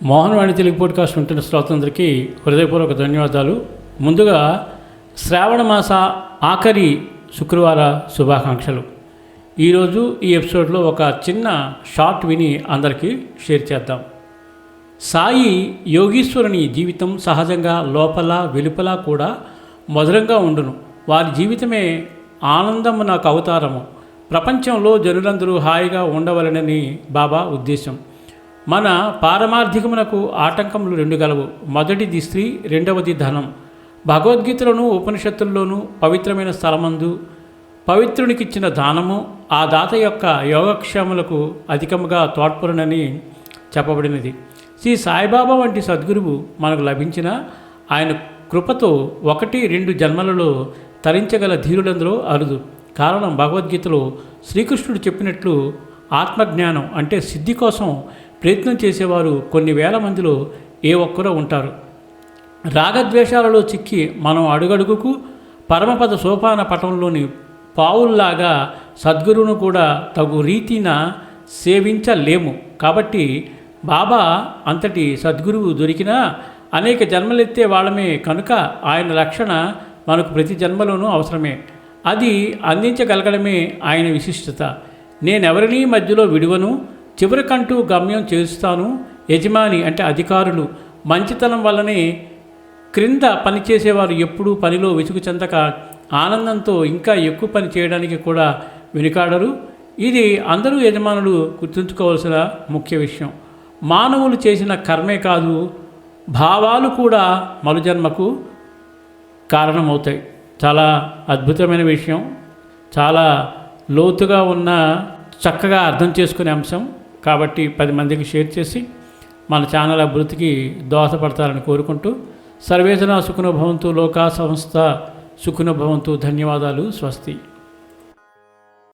మోహన్ వాణి Telugu podcast వింటున్న శ్రోతలందరికీ హృదయపూర్వక ధన్యవాదాలు. ముందుగా శ్రావణ మాస ఆఖరి శుక్రవార శుభాకాంక్షలు. ఈరోజు ఈ ఎపిసోడ్లో ఒక చిన్న షార్ట్ విని అందరికీ షేర్ చేద్దాం. సాయి యోగీశ్వరుని జీవితం సహజంగా లోపల వెలుపల కూడా మధురంగా ఉండును. వారి జీవితమే ఆనందమునకు అవతారము. ప్రపంచంలో జనులందరూ హాయిగా ఉండవలనని బాబా ఉద్దేశం. మన పారమార్థికమునకు ఆటంకములు రెండు గలవు. మొదటిది స్త్రీ, రెండవది ధనం. భగవద్గీతలోను ఉపనిషత్తుల్లోనూ పవిత్రమైన స్థలమందు పవిత్రునికిచ్చిన దానము ఆ దాత యొక్క యోగక్షేమలకు అధికముగా తోడ్పడునని చెప్పబడినది. శ్రీ సాయిబాబా వంటి సద్గురువు మనకు లభించిన ఆయన కృపతో 1-2 జన్మలలో తరించగల ధీరులందరూ అరుదు. కారణం భగవద్గీతలో శ్రీకృష్ణుడు చెప్పినట్లు ఆత్మజ్ఞానం అంటే సిద్ధి కోసం ప్రయత్నం చేసేవారు కొన్ని వేల మందిలో ఏ ఒక్కరో ఉంటారు. రాగద్వేషాలలో చిక్కి మనం అడుగడుగుకు పరమపద సోపాన పటంలోని పావుల్లాగా సద్గురువును కూడా తగు రీతిన సేవించలేము. కాబట్టి బాబా అంతటి సద్గురువు దొరికినా అనేక జన్మలెత్తే వాళ్ళమే కనుక ఆయన రక్షణ మనకు ప్రతి జన్మలోనూ అవసరమే. అది అందించగలగడమే ఆయన విశిష్టత. నేనెవరినీ మధ్యలో విడువను, చివరికంటూ గమ్యం చేస్తాను. యజమాని అంటే అధికారులు మంచితనం వల్లనే క్రింద పనిచేసేవారు ఎప్పుడూ పనిలో విసుగు చెందక ఆనందంతో ఇంకా ఎక్కువ పని చేయడానికి కూడా వెనుకాడరు. ఇది అందరూ యజమానులు గుర్తుంచుకోవాల్సిన ముఖ్య విషయం. మానవులు చేసిన కర్మే కాదు, భావాలు కూడా మరుజన్మకు కారణమవుతాయి. చాలా అద్భుతమైన విషయం, చాలా లోతుగా ఉన్న చక్కగా అర్థం చేసుకునే అంశం. కాబట్టి 10 మందికి షేర్ చేసి మన ఛానల్ అభివృద్ధికి దోహదపడతారని కోరుకుంటూ సర్వేజన సుఖినో భవంతు, లోకా సంస్థ సుఖినో భవంతు. ధన్యవాదాలు. స్వస్తి.